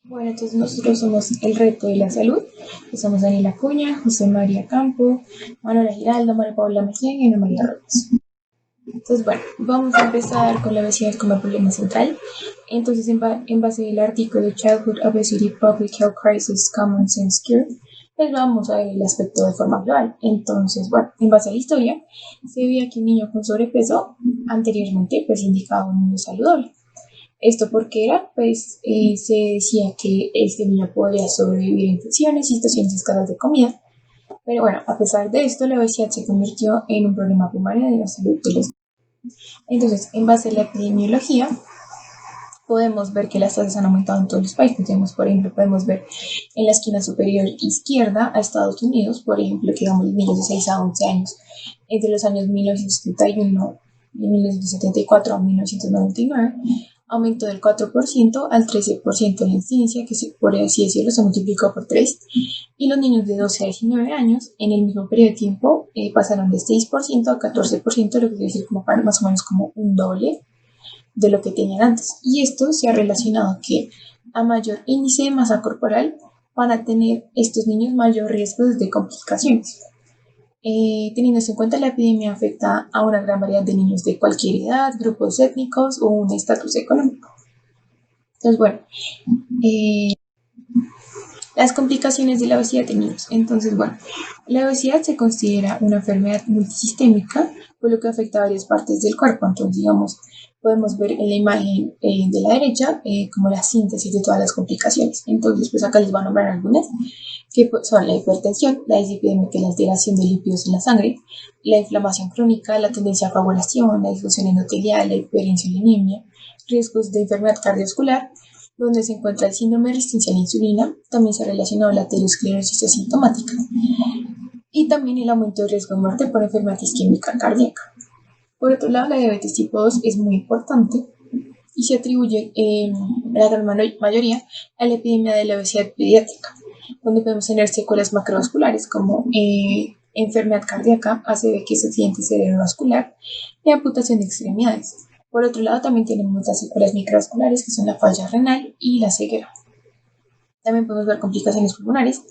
Bueno, entonces nosotros somos el reto de la salud, que somos Daniela Acuña, José María Campo, Manuela Giraldo, María Paula Mejía y Ana María Robles. Entonces, bueno, vamos a empezar con la obesidad como problema central. Entonces, en base al artículo Childhood Obesity Public Health Crisis Common Sense Cure, pues vamos a ver el aspecto de forma global. Entonces, bueno, en base a la historia, se veía que un niño con sobrepeso anteriormente pues indicaba un niño saludable. Esto porque era, pues, se decía que este niño podría sobrevivir a infecciones y situaciones escasas de comida. Pero bueno, a pesar de esto, la obesidad se convirtió en un problema primario de la salud de los. Entonces, en base a la epidemiología, podemos ver que las tasas han aumentado en todos los países. Tenemos, por ejemplo, podemos ver en la esquina superior izquierda a Estados Unidos, por ejemplo, que digamos niños de 6 a 11 años, entre los años 1971 y 1974 a 1999, aumentó del 4% al 13% la incidencia, que por así decirlo se multiplicó por 3, y los niños de 12 a 19 años en el mismo periodo de tiempo pasaron de 6% a 14%, lo que quiere decir como más o menos como un doble de lo que tenían antes. Y esto se ha relacionado que a mayor índice de masa corporal van a tener estos niños mayor riesgo de complicaciones. Teniendo en cuenta la epidemia afecta a una gran variedad de niños de cualquier edad, grupos étnicos o un estatus económico. Entonces, bueno, las complicaciones de la obesidad en niños. Entonces, bueno, la obesidad se considera una enfermedad multisistémica, por lo que afecta a varias partes del cuerpo. Entonces, digamos, podemos ver en la imagen de la derecha como la síntesis de todas las complicaciones. Entonces, pues acá les voy a nombrar algunas, que son la hipertensión, la dislipidemia, que es la alteración de lípidos en la sangre, la inflamación crónica, la tendencia a coagulación, la disfunción endotelial, la hiperinsulinemia, riesgos de enfermedad cardiovascular, donde se encuentra el síndrome de resistencia a la insulina. También se ha relacionado la aterosclerosis asintomática y también el aumento de riesgo de muerte por enfermedad isquémica cardíaca. Por otro lado, la diabetes tipo 2 es muy importante y se atribuye en la gran mayoría a la epidemia de la obesidad pediátrica, donde podemos tener secuelas macrovasculares como enfermedad cardíaca, ACV, que es accidente cerebrovascular, y amputación de extremidades. Por otro lado, también tenemos otras secuelas microvasculares, que son la falla renal y la ceguera. También podemos ver complicaciones pulmonares,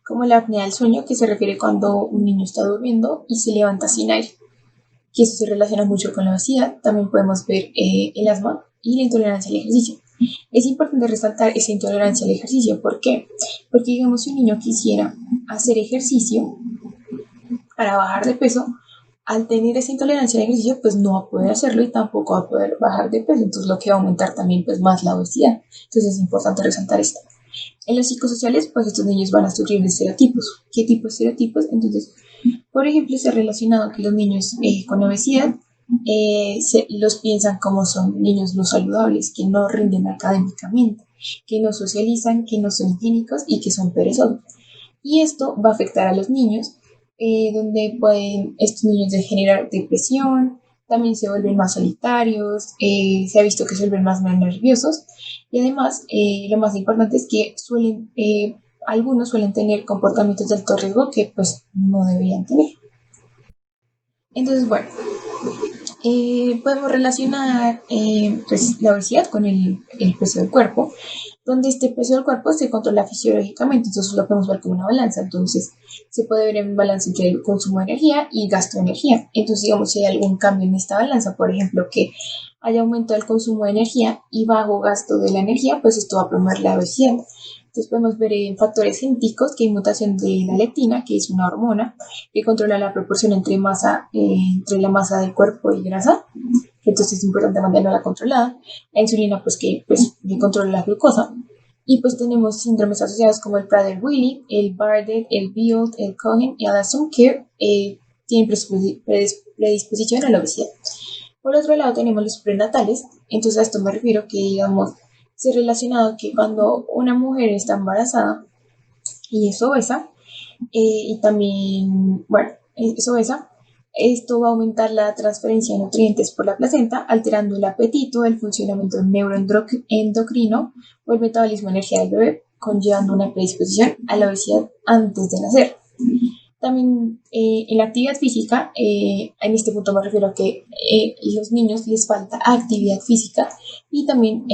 como la apnea del sueño, que se refiere cuando un niño está durmiendo y se levanta sin aire, que eso se relaciona mucho con la obesidad. También podemos ver el asma y la intolerancia al ejercicio. Es importante resaltar esa intolerancia al ejercicio. ¿Por qué? Porque digamos, si un niño quisiera hacer ejercicio para bajar de peso, al tener esa intolerancia al ejercicio, pues no va a poder hacerlo y tampoco va a poder bajar de peso. Entonces, lo que va a aumentar también pues más la obesidad. Entonces, es importante resaltar esto. En los psicosociales, pues estos niños van a sufrir de estereotipos. ¿Qué tipo de estereotipos? Entonces, por ejemplo, se ha relacionado que los niños con obesidad los piensan como son niños no saludables, que no rinden académicamente, que no socializan, que no son higiénicos y que son perezosos. Y esto va a afectar a los niños, donde pueden estos niños generar depresión, también se vuelven más solitarios, se ha visto que se vuelven más nerviosos y además lo más importante es que algunos suelen tener comportamientos de alto riesgo que pues no deberían tener. Entonces, bueno, podemos relacionar pues, la obesidad con el peso del cuerpo, donde este peso del cuerpo se controla fisiológicamente, entonces lo podemos ver como una balanza. Entonces se puede ver en un balance entre el consumo de energía y gasto de energía. Entonces, digamos, si hay algún cambio en esta balanza, por ejemplo, que haya aumento del consumo de energía y bajo gasto de la energía, pues esto va a promover la obesidad. Entonces podemos ver en factores genéticos que hay mutación de la leptina, que es una hormona que controla la proporción entre la masa del cuerpo y grasa. Entonces es importante mantenerla controlada. La insulina, pues que controla la glucosa. Y pues tenemos síndromes asociados como el Prader-Willi, el Bardet, el Bild, el Cohen y el Addison que tienen predisposición a la obesidad. Por otro lado tenemos los prenatales. Entonces a esto me refiero que, digamos, se ha relacionado que cuando una mujer está embarazada y es obesa, y también, bueno, es obesa, esto va a aumentar la transferencia de nutrientes por la placenta, alterando el apetito, el funcionamiento neuroendocrino o el metabolismo de energía del bebé, conllevando una predisposición a la obesidad antes de nacer. También en la actividad física, en este punto me refiero a que los niños les falta actividad física y también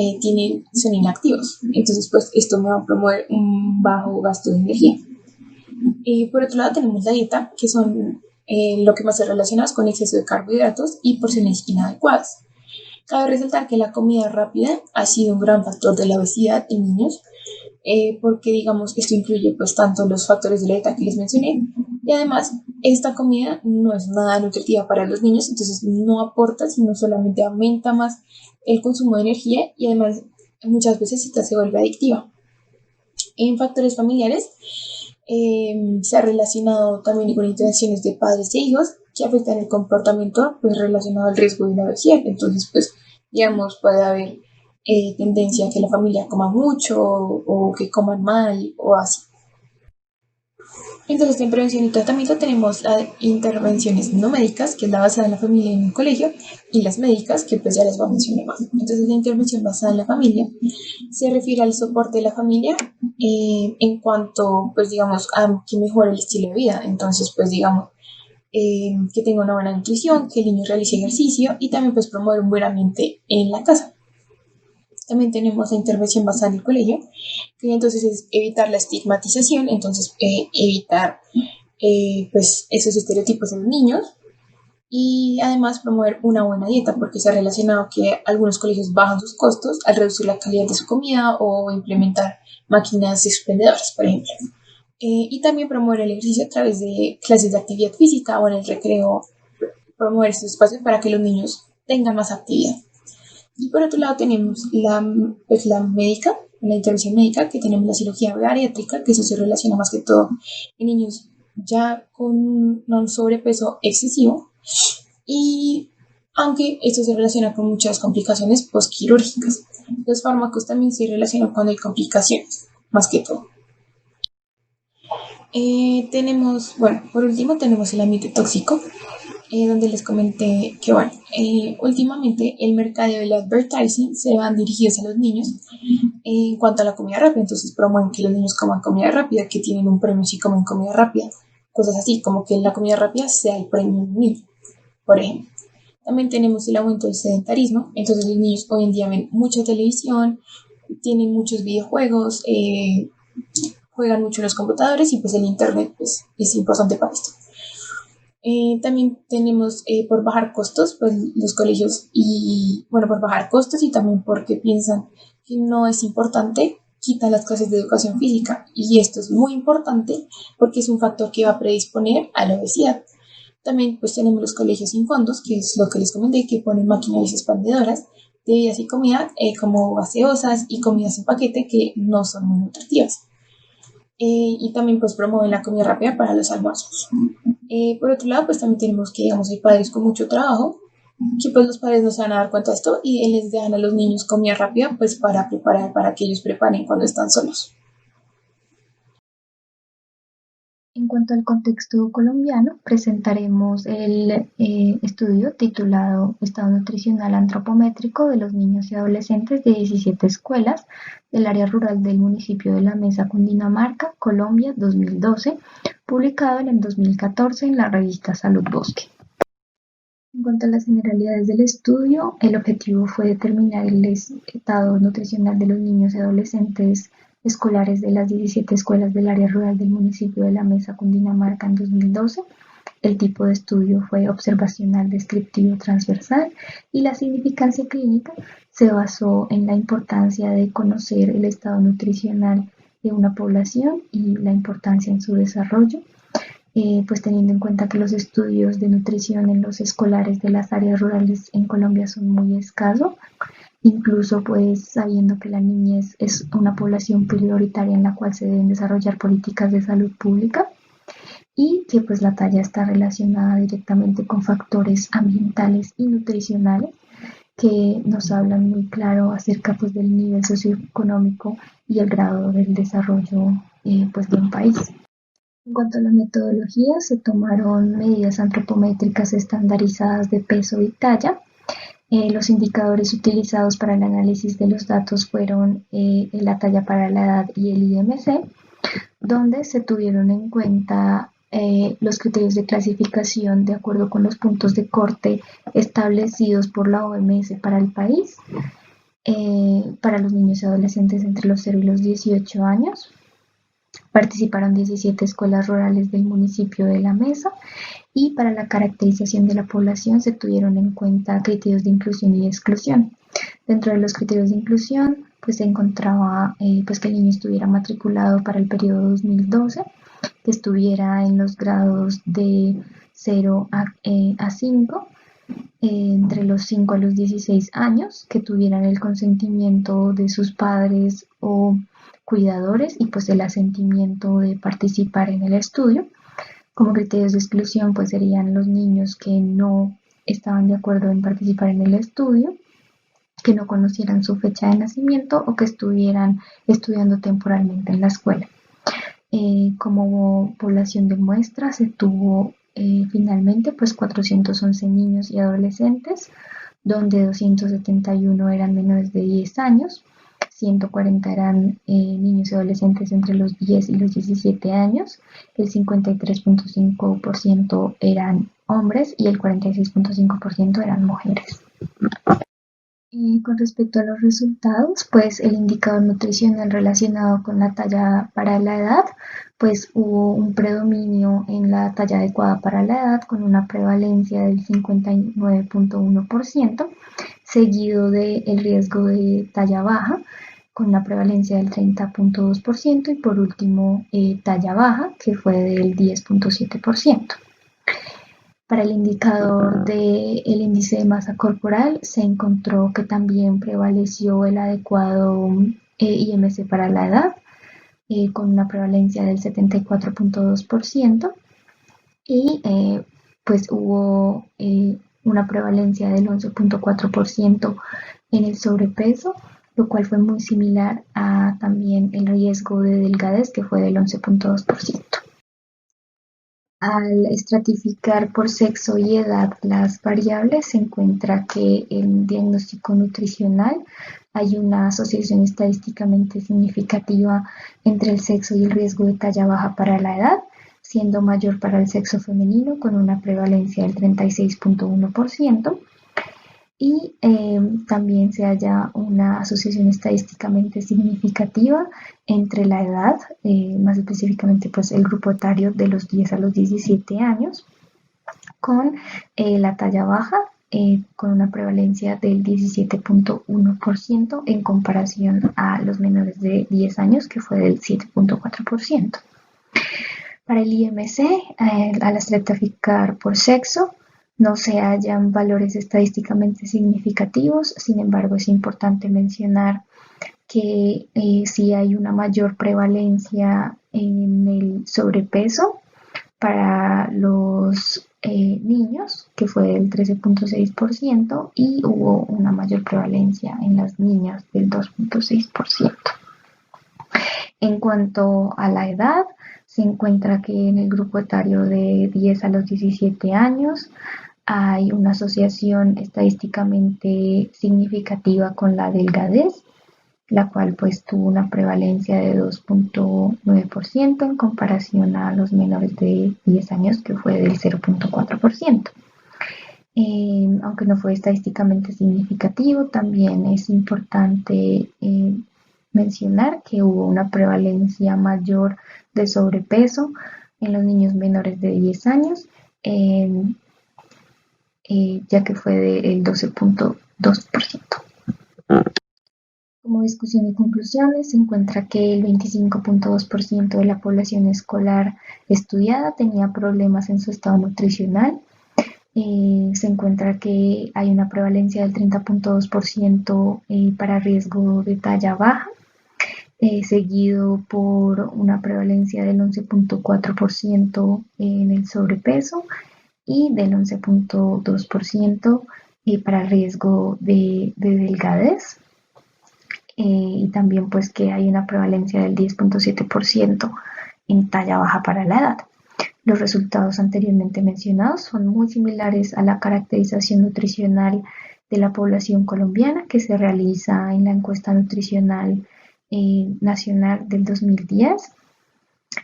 son inactivos. Entonces, pues esto me va a promover un bajo gasto de energía. Por otro lado, tenemos la dieta, que son lo que más se relaciona con exceso de carbohidratos y porciones inadecuadas. Cabe resaltar que la comida rápida ha sido un gran factor de la obesidad en niños, porque digamos esto incluye pues tanto los factores de la dieta que les mencioné y además esta comida no es nada nutritiva para los niños, entonces no aporta sino solamente aumenta más el consumo de energía y además muchas veces esta se vuelve adictiva. En factores familiares se ha relacionado también con interacciones de padres e hijos que afectan el comportamiento pues relacionado al riesgo de la obesidad. Entonces pues digamos puede haber tendencia a que la familia coma mucho o que coman mal o así. Entonces, en prevención y tratamiento tenemos las intervenciones no médicas, que es la basada en la familia en el colegio, y las médicas, que pues ya les voy a mencionar más. Entonces, la intervención basada en la familia se refiere al soporte de la familia en cuanto, pues digamos, a que mejore el estilo de vida. Entonces, pues digamos, que tenga una buena nutrición, que el niño realice ejercicio y también pues promover un buen ambiente en la casa. También tenemos la intervención basada en el colegio, que entonces es evitar la estigmatización, entonces evitar pues esos estereotipos en los niños y además promover una buena dieta porque se ha relacionado que algunos colegios bajan sus costos al reducir la calidad de su comida o implementar máquinas expendedoras, por ejemplo. Y también promover el ejercicio a través de clases de actividad física o en el recreo, promover estos espacios para que los niños tengan más actividad. Y por otro lado tenemos pues la médica, la intervención médica, que tenemos la cirugía bariátrica, que eso se relaciona más que todo en niños ya con un sobrepeso excesivo y aunque esto se relaciona con muchas complicaciones postquirúrgicas. Los fármacos también se relacionan cuando hay complicaciones, más que todo. Tenemos, bueno, por último tenemos el ambiente tóxico, donde les comenté que, bueno, últimamente el mercadeo y el advertising se van dirigidos a los niños en cuanto a la comida rápida, entonces promueven que los niños coman comida rápida, que tienen un premio si comen comida rápida, cosas así, como que la comida rápida sea el premio del niño, por ejemplo. También tenemos el aumento del sedentarismo, entonces los niños hoy en día ven mucha televisión, tienen muchos videojuegos, juegan mucho en los computadores y pues el internet pues, es importante para esto. También tenemos por bajar costos, pues los colegios y bueno, por bajar costos y también porque piensan que no es importante, quitan las clases de educación física y esto es muy importante porque es un factor que va a predisponer a la obesidad. También pues tenemos los colegios sin fondos, que es lo que les comenté, que ponen maquinarias expandedoras de bebidas y comida como gaseosas y comidas en paquete que no son muy nutritivas. Y también pues promueven la comida rápida para los almuerzos. Por otro lado, pues también tenemos que, digamos, hay padres con mucho trabajo, que pues los padres no se van a dar cuenta de esto y les dejan a los niños comida rápida pues para preparar, para que ellos preparen cuando están solos. En cuanto al contexto colombiano, presentaremos el estudio titulado Estado Nutricional Antropométrico de los Niños y Adolescentes de 17 escuelas del área rural del municipio de La Mesa, Cundinamarca, Colombia, 2012, publicado en el 2014 en la revista Salud Bosque. En cuanto a las generalidades del estudio, el objetivo fue determinar el estado nutricional de los niños y adolescentes escolares de las 17 escuelas del área rural del municipio de La Mesa, Cundinamarca, en 2012. El tipo de estudio fue observacional, descriptivo, transversal y la significancia clínica se basó en la importancia de conocer el estado nutricional de una población y la importancia en su desarrollo. Pues teniendo en cuenta que los estudios de nutrición en los escolares de las áreas rurales en Colombia son muy escasos, incluso pues sabiendo que la niñez es una población prioritaria en la cual se deben desarrollar políticas de salud pública y que pues la talla está relacionada directamente con factores ambientales y nutricionales que nos hablan muy claro acerca pues del nivel socioeconómico y el grado del desarrollo pues de un país. En cuanto a la metodología, se tomaron medidas antropométricas estandarizadas de peso y talla. Los indicadores utilizados para el análisis de los datos fueron la talla para la edad y el IMC, donde se tuvieron en cuenta los criterios de clasificación de acuerdo con los puntos de corte establecidos por la OMS para el país, para los niños y adolescentes entre los 0 y los 18 años. Participaron 17 escuelas rurales del municipio de La Mesa y para la caracterización de la población se tuvieron en cuenta criterios de inclusión y exclusión. Dentro de los criterios de inclusión, pues se encontraba pues que el niño estuviera matriculado para el periodo 2012, que estuviera en los grados de 0 a 5, entre los 5 a los 16 años, que tuvieran el consentimiento de sus padres o cuidadores y pues el asentimiento de participar en el estudio. Como criterios de exclusión pues serían los niños que no estaban de acuerdo en participar en el estudio, que no conocieran su fecha de nacimiento o que estuvieran estudiando temporalmente en la escuela. Como población de muestra se tuvo finalmente pues 411 niños y adolescentes, donde 271 eran menores de 10 años, 140 eran niños y adolescentes entre los 10 y los 17 años, el 53.5% eran hombres y el 46.5% eran mujeres. Con respecto a los resultados, pues el indicador nutricional relacionado con la talla para la edad, pues hubo un predominio en la talla adecuada para la edad con una prevalencia del 59.1%, seguido del riesgo de talla baja con una prevalencia del 30.2% y por último talla baja que fue del 10.7%. Para el indicador del índice de masa corporal se encontró que también prevaleció el adecuado IMC para la edad, con una prevalencia del 74.2% y pues hubo una prevalencia del 11.4% en el sobrepeso, lo cual fue muy similar a también el riesgo de delgadez, que fue del 11.2%. Al estratificar por sexo y edad las variables, se encuentra que en diagnóstico nutricional hay una asociación estadísticamente significativa entre el sexo y el riesgo de talla baja para la edad, siendo mayor para el sexo femenino con una prevalencia del 36.1%. Y también se halla una asociación estadísticamente significativa entre la edad, más específicamente pues el grupo etario de los 10 a los 17 años, con la talla baja, con una prevalencia del 17.1% en comparación a los menores de 10 años, que fue del 7.4%. Para el IMC, al estratificar por sexo, no se hallan valores estadísticamente significativos, sin embargo es importante mencionar que sí hay una mayor prevalencia en el sobrepeso para los niños, que fue del 13.6%, y hubo una mayor prevalencia en las niñas del 2.6%. En cuanto a la edad, se encuentra que en el grupo etario de 10 a los 17 años hay una asociación estadísticamente significativa con la delgadez, la cual pues tuvo una prevalencia de 2.9% en comparación a los menores de 10 años, que fue del 0.4%. Aunque no fue estadísticamente significativo, también es importante mencionar que hubo una prevalencia mayor de sobrepeso en los niños menores de 10 años, ya que fue del 12.2%. Como discusión y conclusiones, se encuentra que el 25.2% de la población escolar estudiada tenía problemas en su estado nutricional. Se encuentra que hay una prevalencia del 30.2% para riesgo de talla baja, seguido por una prevalencia del 11.4% en el sobrepeso y del 11.2% para riesgo de delgadez. Y también pues que hay una prevalencia del 10.7% en talla baja para la edad. Los resultados anteriormente mencionados son muy similares a la caracterización nutricional de la población colombiana que se realiza en la encuesta nutricional nacional del 2010.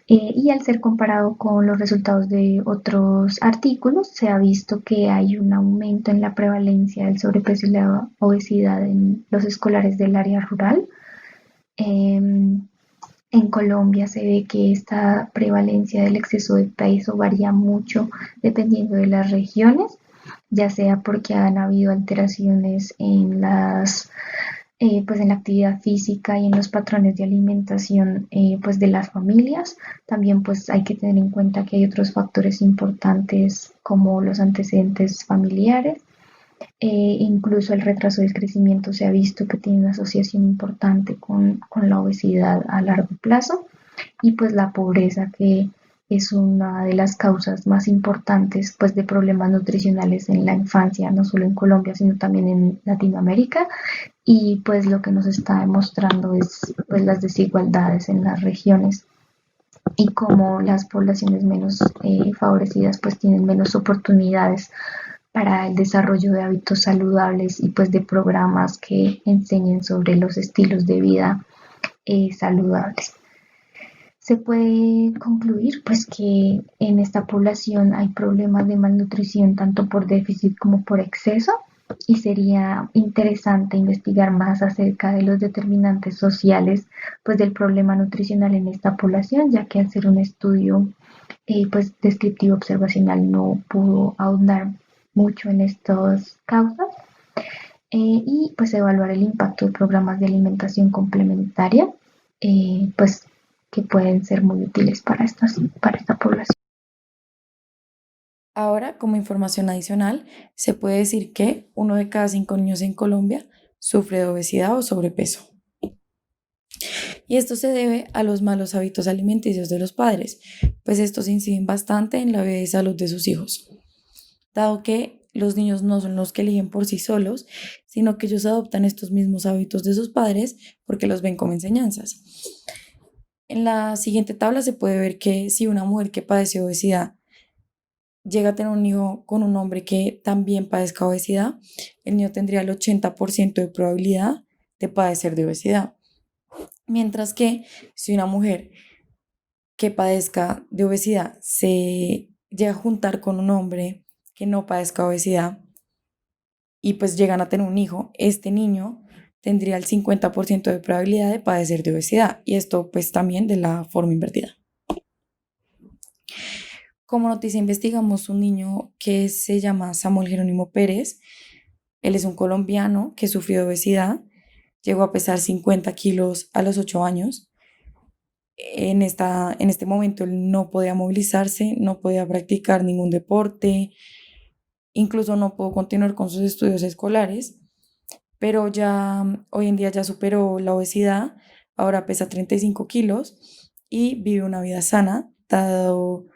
Y al ser comparado con los resultados de otros artículos, se ha visto que hay un aumento en la prevalencia del sobrepeso y la obesidad en los escolares del área rural. En Colombia se ve que esta prevalencia del exceso de peso varía mucho dependiendo de las regiones, ya sea porque han habido alteraciones en pues en la actividad física y en los patrones de alimentación pues de las familias. También pues hay que tener en cuenta que hay otros factores importantes como los antecedentes familiares. Incluso el retraso del crecimiento se ha visto que tiene una asociación importante con la obesidad a largo plazo y pues la pobreza, que es una de las causas más importantes pues de problemas nutricionales en la infancia, no solo en Colombia sino también en Latinoamérica. Y pues lo que nos está demostrando es pues las desigualdades en las regiones y cómo las poblaciones menos favorecidas pues tienen menos oportunidades para el desarrollo de hábitos saludables y pues de programas que enseñen sobre los estilos de vida saludables. Se puede concluir pues que en esta población hay problemas de malnutrición tanto por déficit como por exceso, y sería interesante investigar más acerca de los determinantes sociales pues del problema nutricional en esta población, ya que al ser un estudio pues descriptivo observacional no pudo ahondar mucho en estas causas. Y pues evaluar el impacto de programas de alimentación complementaria pues que pueden ser muy útiles para esta población. Ahora, como información adicional, se puede decir que 1 de cada 5 niños en Colombia sufre de obesidad o sobrepeso. Y esto se debe a los malos hábitos alimenticios de los padres, pues estos inciden bastante en la vida y salud de sus hijos, dado que los niños no son los que eligen por sí solos, sino que ellos adoptan estos mismos hábitos de sus padres porque los ven como enseñanzas. En la siguiente tabla se puede ver que si una mujer que padece obesidad llega a tener un hijo con un hombre que también padezca obesidad, el niño tendría el 80% de probabilidad de padecer de obesidad. Mientras que si una mujer que padezca de obesidad se llega a juntar con un hombre que no padezca obesidad y pues llegan a tener un hijo, este niño tendría el 50% de probabilidad de padecer de obesidad, y esto pues también de la forma invertida. Como noticia investigamos un niño que se llama Samuel Jerónimo Pérez. Él es un colombiano que sufrió de obesidad, llegó a pesar 50 kilos a los 8 años. En este momento él no podía movilizarse, no podía practicar ningún deporte, incluso no pudo continuar con sus estudios escolares, pero ya hoy en día ya superó la obesidad, ahora pesa 35 kilos y vive una vida sana, dados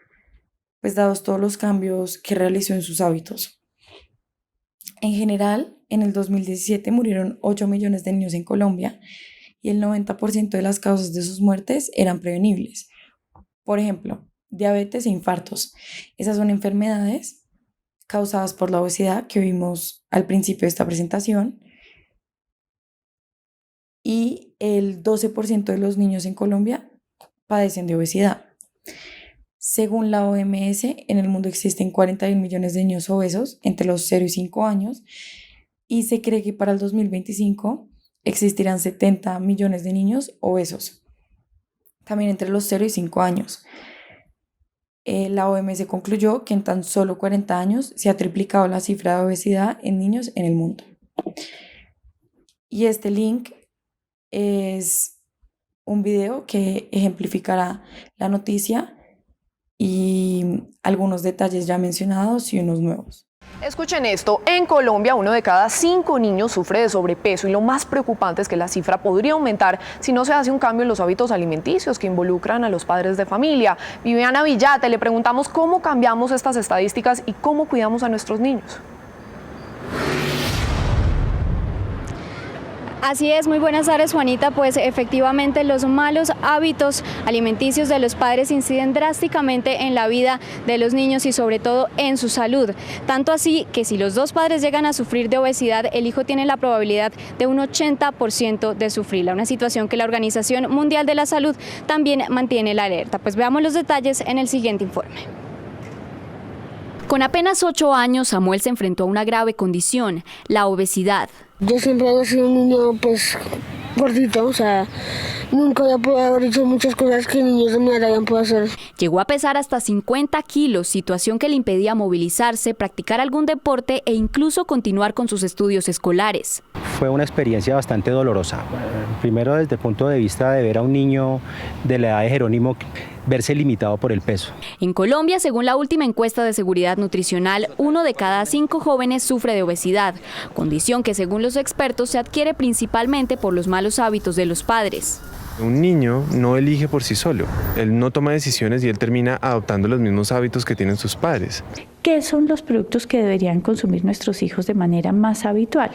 todos los cambios que realizó en sus hábitos. En general, en el 2017 murieron 8 millones de niños en Colombia y el 90% de las causas de sus muertes eran prevenibles. Por ejemplo, diabetes e infartos. Esas son enfermedades causadas por la obesidad que vimos al principio de esta presentación, y el 12% de los niños en Colombia padecen de obesidad. Según la OMS, en el mundo existen 41 millones de niños obesos entre los 0 y 5 años, y se cree que para el 2025 existirán 70 millones de niños obesos, también entre los 0 y 5 años. La OMS concluyó que en tan solo 40 años se ha triplicado la cifra de obesidad en niños en el mundo. Y este link es un video que ejemplificará la noticia y algunos detalles ya mencionados y unos nuevos. Escuchen esto, en Colombia 1 de cada 5 niños sufre de sobrepeso, y lo más preocupante es que la cifra podría aumentar si no se hace un cambio en los hábitos alimenticios que involucran a los padres de familia. Viviana Villate, le preguntamos cómo cambiamos estas estadísticas y cómo cuidamos a nuestros niños. Así es, muy buenas tardes, Juanita. Pues efectivamente los malos hábitos alimenticios de los padres inciden drásticamente en la vida de los niños y sobre todo en su salud. Tanto así que si los dos padres llegan a sufrir de obesidad, el hijo tiene la probabilidad de un 80% de sufrirla, una situación que la Organización Mundial de la Salud también mantiene la alerta. Pues veamos los detalles en el siguiente informe. Con apenas 8 años, Samuel se enfrentó a una grave condición, la obesidad. Yo siempre había sido un niño gordito, o sea, nunca había podido haber hecho muchas cosas que niños de mi edad habían podido hacer. Llegó a pesar hasta 50 kilos, situación que le impedía movilizarse, practicar algún deporte e incluso continuar con sus estudios escolares. Fue una experiencia bastante dolorosa. Primero desde el punto de vista de ver a un niño de la edad de Jerónimo verse limitado por el peso. En Colombia, según la última encuesta de seguridad nutricional, 1 de cada 5 jóvenes sufre de obesidad, condición que según los expertos se adquiere principalmente por los malos hábitos de los padres. Un niño no elige por sí solo, él no toma decisiones y él termina adoptando los mismos hábitos que tienen sus padres. ¿Qué son los productos que deberían consumir nuestros hijos de manera más habitual?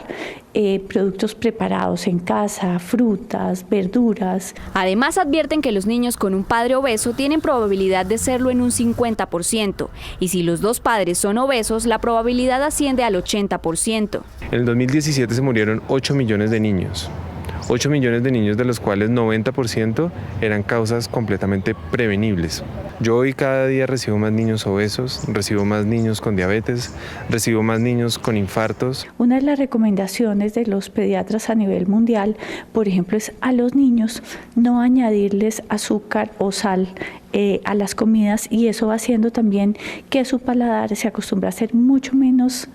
Productos preparados en casa, frutas, verduras. Además advierten que los niños con un padre obeso tienen probabilidad de serlo en un 50%, y si los dos padres son obesos, la probabilidad asciende al 80%. En el 2017 se murieron 8 millones de niños. 8 millones de niños, de los cuales 90% eran causas completamente prevenibles. Yo hoy cada día recibo más niños obesos, recibo más niños con diabetes, recibo más niños con infartos. Una de las recomendaciones de los pediatras a nivel mundial, por ejemplo, es a los niños no añadirles azúcar o sal a las comidas, y eso va haciendo también que su paladar se acostumbre a ser mucho menos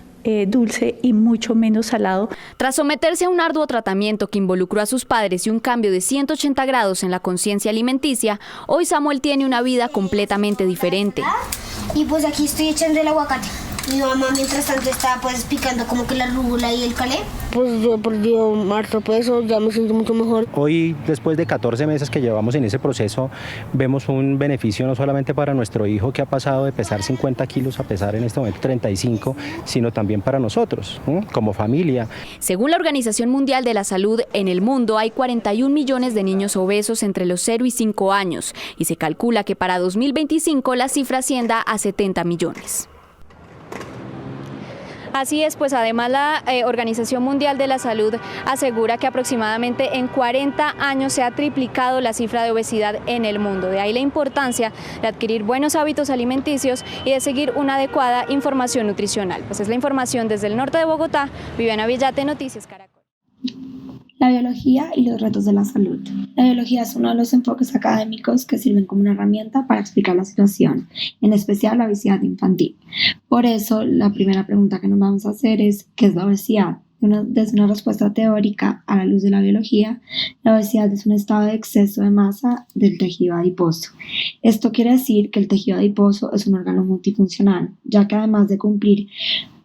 dulce y mucho menos salado. Tras someterse a un arduo tratamiento que involucró a sus padres y un cambio de 180 grados en la conciencia alimenticia, hoy Samuel tiene una vida completamente diferente. Y pues aquí estoy echando el aguacate. Mi mamá mientras tanto está picando como que la rúgula y el calé. Pues yo he perdido harto peso, ya me siento mucho mejor. Hoy, después de 14 meses que llevamos en ese proceso, vemos un beneficio no solamente para nuestro hijo, que ha pasado de pesar 50 kilos a pesar en este momento 35, sino también para nosotros, como familia. Según la Organización Mundial de la Salud, en el mundo hay 41 millones de niños obesos entre los 0 y 5 años, y se calcula que para 2025 la cifra ascienda a 70 millones. Así es, pues además la Organización Mundial de la Salud asegura que aproximadamente en 40 años se ha triplicado la cifra de obesidad en el mundo. De ahí la importancia de adquirir buenos hábitos alimenticios y de seguir una adecuada información nutricional. Pues es la información desde el norte de Bogotá. Viviana Villate, Noticias Caracol. La biología y los retos de la salud. La biología es uno de los enfoques académicos que sirven como una herramienta para explicar la situación, en especial la obesidad infantil. Por eso, la primera pregunta que nos vamos a hacer es, ¿qué es la obesidad? Desde una respuesta teórica a la luz de la biología, la obesidad es un estado de exceso de masa del tejido adiposo. Esto quiere decir que el tejido adiposo es un órgano multifuncional, ya que además de cumplir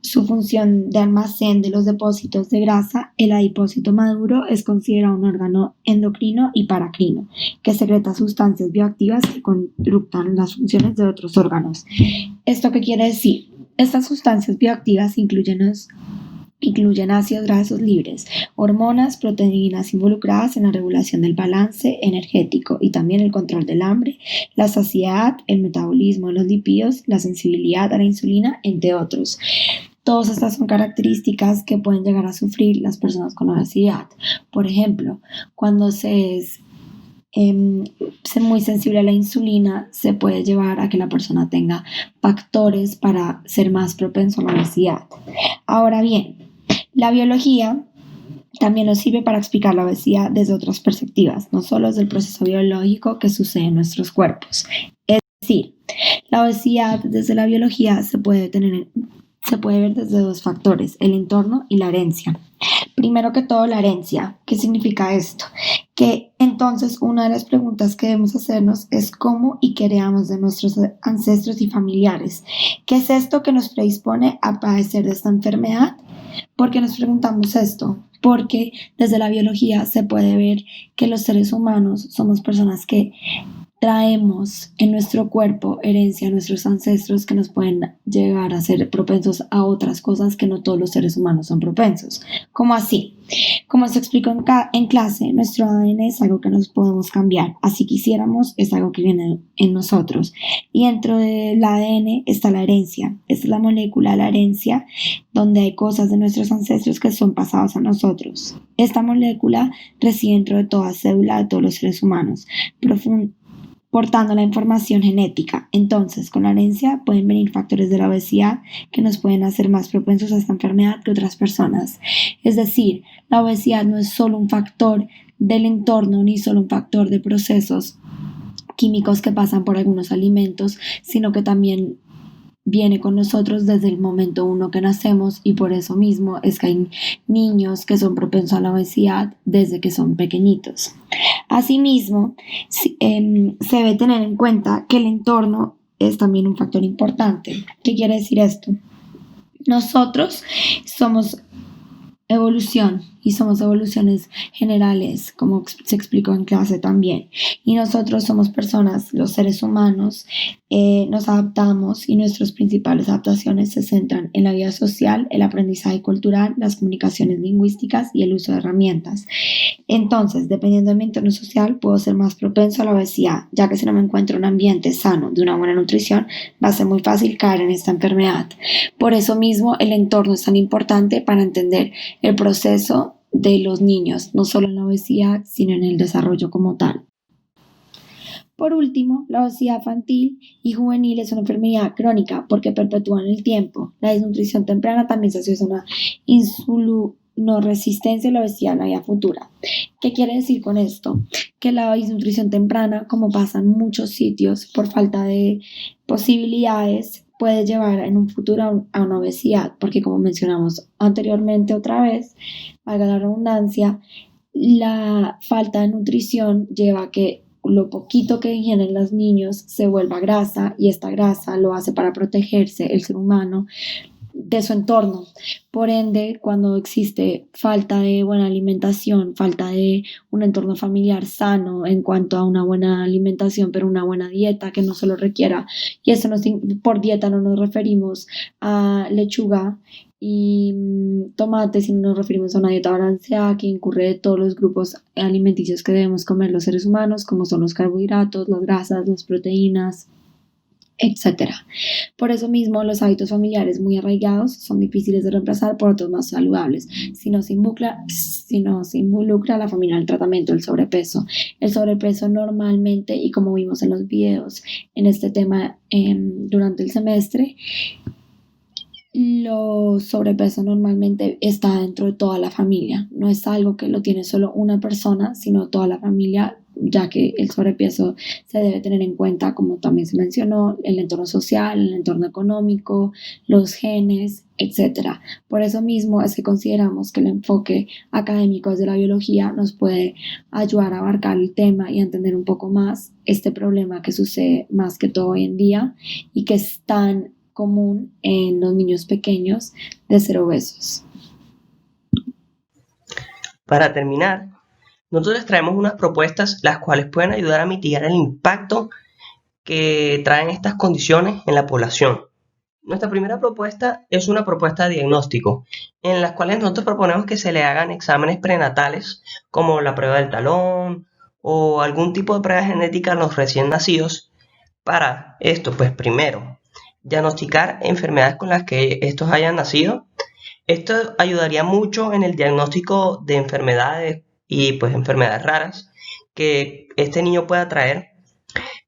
su función de almacén de los depósitos de grasa, el adipócito maduro es considerado un órgano endocrino y paracrino, que secreta sustancias bioactivas que conductan las funciones de otros órganos. ¿Esto qué quiere decir? Estas sustancias bioactivas incluyen ácidos grasos libres, hormonas, proteínas involucradas en la regulación del balance energético y también el control del hambre, la saciedad, el metabolismo de los lípidos, la sensibilidad a la insulina, entre otros. Todas estas son características que pueden llegar a sufrir las personas con obesidad. Por ejemplo, cuando se es muy sensible a la insulina, se puede llevar a que la persona tenga factores para ser más propenso a la obesidad. Ahora bien, la biología también nos sirve para explicar la obesidad desde otras perspectivas, no solo desde el proceso biológico que sucede en nuestros cuerpos. Es decir, la obesidad desde la biología se puede ver desde dos factores, el entorno y la herencia. Primero que todo, la herencia. ¿Qué significa esto? Que entonces una de las preguntas que debemos hacernos es cómo y qué heredamos de nuestros ancestros y familiares. ¿Qué es esto que nos predispone a padecer de esta enfermedad? ¿Por qué nos preguntamos esto? Porque desde la biología se puede ver que los seres humanos somos personas que traemos en nuestro cuerpo herencia de nuestros ancestros que nos pueden llegar a ser propensos a otras cosas que no todos los seres humanos son propensos. ¿Cómo así? Como se explicó en clase, nuestro ADN es algo que nos podemos cambiar. Así quisiéramos, es algo que viene en nosotros. Y dentro del ADN está la herencia. Esta es la molécula de la herencia, donde hay cosas de nuestros ancestros que son pasadas a nosotros. Esta molécula reside dentro de toda célula de todos los seres humanos, portando la información genética. Entonces, con la herencia pueden venir factores de la obesidad que nos pueden hacer más propensos a esta enfermedad que otras personas. Es decir, la obesidad no es solo un factor del entorno ni solo un factor de procesos químicos que pasan por algunos alimentos, sino que también viene con nosotros desde el momento uno que nacemos, y por eso mismo es que hay niños que son propensos a la obesidad desde que son pequeñitos. Asimismo, se debe tener en cuenta que el entorno es también un factor importante. ¿Qué quiere decir esto? Nosotros somos evolución y somos evoluciones generales, como se explicó en clase también. Y nosotros somos personas, los seres humanos, nos adaptamos, y nuestras principales adaptaciones se centran en la vida social, el aprendizaje cultural, las comunicaciones lingüísticas y el uso de herramientas. Entonces, dependiendo de mi entorno social, puedo ser más propenso a la obesidad, ya que si no me encuentro en un ambiente sano, de una buena nutrición, va a ser muy fácil caer en esta enfermedad. Por eso mismo, el entorno es tan importante para entender el proceso de los niños, no solo en la obesidad, sino en el desarrollo como tal. Por último, la obesidad infantil y juvenil es una enfermedad crónica porque perpetúa en el tiempo. La desnutrición temprana también se asocia a una insulinoresistencia y la obesidad en la vida futura. ¿Qué quiere decir con esto? Que la desnutrición temprana, como pasa en muchos sitios por falta de posibilidades, puede llevar en un futuro a una obesidad, porque como mencionamos anteriormente otra vez, valga la redundancia, la falta de nutrición lleva a que lo poquito que ingieren los niños se vuelva grasa, y esta grasa lo hace para protegerse el ser humano de su entorno. Por ende, cuando existe falta de buena alimentación, falta de un entorno familiar sano en cuanto a una buena alimentación, pero una buena dieta que no solo requiera, y eso por dieta no nos referimos a lechuga y tomate, sino nos referimos a una dieta balanceada que incurre de todos los grupos alimenticios que debemos comer los seres humanos, como son los carbohidratos, las grasas, las proteínas, etcétera. Por eso mismo, los hábitos familiares muy arraigados son difíciles de reemplazar por otros más saludables si no se involucra a la familia en el tratamiento del sobrepeso. El sobrepeso normalmente, y como vimos en los videos en este tema durante el semestre, los sobrepeso normalmente está dentro de toda la familia. No es algo que lo tiene solo una persona, sino toda la familia, ya que el sobrepeso se debe tener en cuenta, como también se mencionó, el entorno social, el entorno económico, los genes, etc. Por eso mismo es que consideramos que el enfoque académico desde la biología nos puede ayudar a abarcar el tema y a entender un poco más este problema que sucede más que todo hoy en día y que es tan común en los niños pequeños de ser obesos. Para terminar, nosotros les traemos unas propuestas las cuales pueden ayudar a mitigar el impacto que traen estas condiciones en la población. Nuestra primera propuesta es una propuesta de diagnóstico, en las cuales nosotros proponemos que se le hagan exámenes prenatales, como la prueba del talón o algún tipo de prueba genética a los recién nacidos. Para esto, pues primero, diagnosticar enfermedades con las que estos hayan nacido. Esto ayudaría mucho en el diagnóstico de enfermedades y pues enfermedades raras que este niño pueda traer,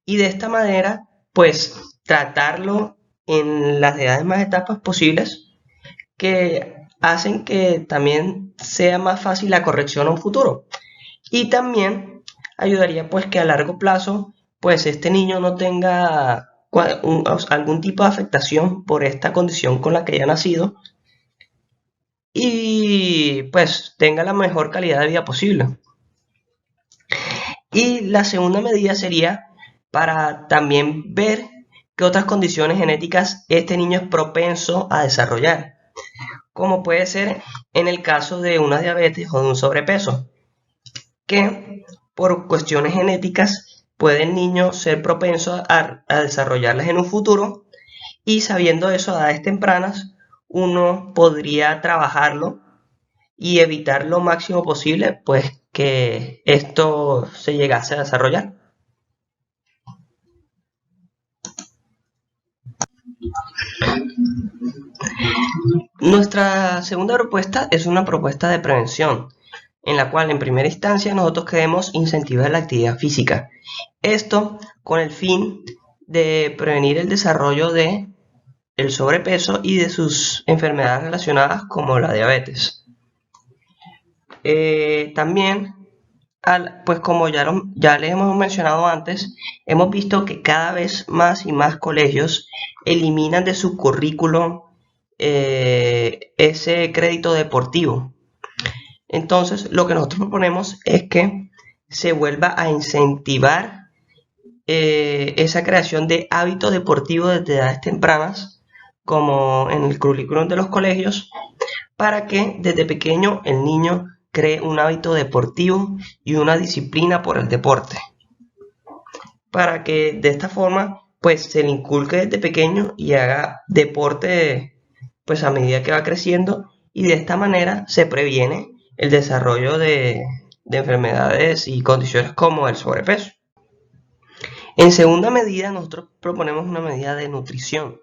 y de esta manera pues tratarlo en las edades más etapas posibles, que hacen que también sea más fácil la corrección a un futuro, y también ayudaría pues que a largo plazo pues este niño no tenga algún tipo de afectación por esta condición con la que haya nacido y pues tenga la mejor calidad de vida posible. Y la segunda medida sería para también ver qué otras condiciones genéticas este niño es propenso a desarrollar, como puede ser en el caso de una diabetes o de un sobrepeso, que por cuestiones genéticas puede el niño ser propenso a desarrollarlas en un futuro, y sabiendo eso a edades tempranas, uno podría trabajarlo y evitar lo máximo posible pues que esto se llegase a desarrollar. Nuestra segunda propuesta es una propuesta de prevención, en la cual en primera instancia nosotros queremos incentivar la actividad física. Esto con el fin de prevenir el desarrollo de el sobrepeso y de sus enfermedades relacionadas como la diabetes. También, pues como ya les hemos mencionado antes, hemos visto que cada vez más y más colegios eliminan de su currículum ese crédito deportivo. Entonces, lo que nosotros proponemos es que se vuelva a incentivar esa creación de hábitos deportivos desde edades tempranas, como en el currículum de los colegios, para que desde pequeño el niño cree un hábito deportivo y una disciplina por el deporte, para que de esta forma pues se le inculque desde pequeño y haga deporte pues a medida que va creciendo, y de esta manera se previene el desarrollo de enfermedades y condiciones como el sobrepeso. En segunda medida, nosotros proponemos una medida de nutrición,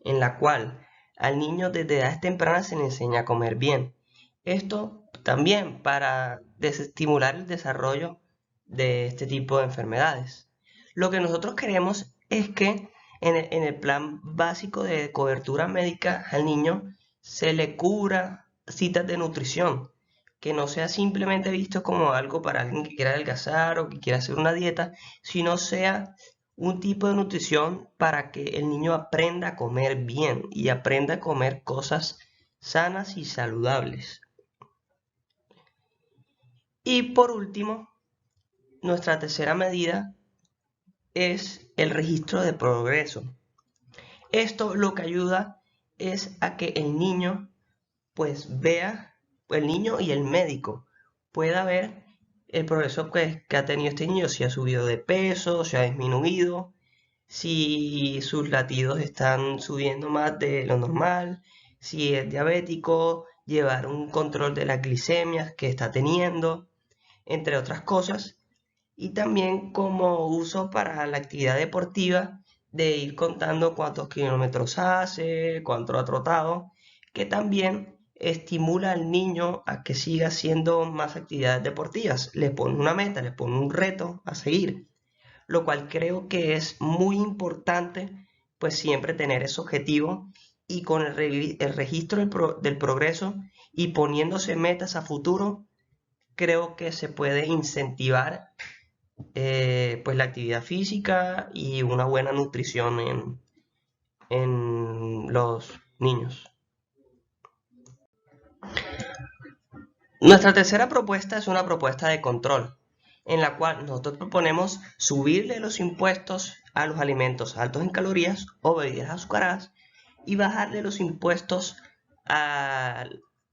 en la cual al niño desde edades tempranas se le enseña a comer bien. Esto también para desestimular el desarrollo de este tipo de enfermedades. Lo que nosotros queremos es que en el plan básico de cobertura médica al niño se le cubra citas de nutrición, que no sea simplemente visto como algo para alguien que quiera adelgazar o que quiera hacer una dieta, sino sea un tipo de nutrición para que el niño aprenda a comer bien y aprenda a comer cosas sanas y saludables. Y por último, nuestra tercera medida es el registro de progreso. Esto lo que ayuda es a que el niño pues vea, el niño y el médico pueda ver el progreso que ha tenido este niño, si ha subido de peso, si ha disminuido, si sus latidos están subiendo más de lo normal, si es diabético, llevar un control de las glicemias que está teniendo, entre otras cosas. Y también como uso para la actividad deportiva, de ir contando cuántos kilómetros hace, cuánto ha trotado, que también estimula al niño a que siga haciendo más actividades deportivas. Le pone una meta, le pone un reto a seguir, lo cual creo que es muy importante, pues siempre tener ese objetivo, y con el registro del progreso y poniéndose metas a futuro, creo que se puede incentivar pues la actividad física y una buena nutrición en los niños. Nuestra tercera propuesta es una propuesta de control, en la cual nosotros proponemos subirle los impuestos a los alimentos altos en calorías o bebidas azucaradas y bajarle los impuestos a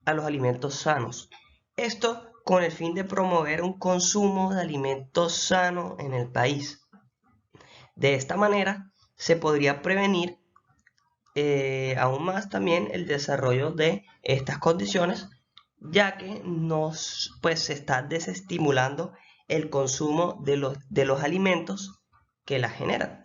los alimentos sanos. Esto con el fin de promover un consumo de alimentos sanos en el país. De esta manera se podría prevenir aún más también el desarrollo de estas condiciones, ya que se está desestimulando el consumo de los alimentos que las generan.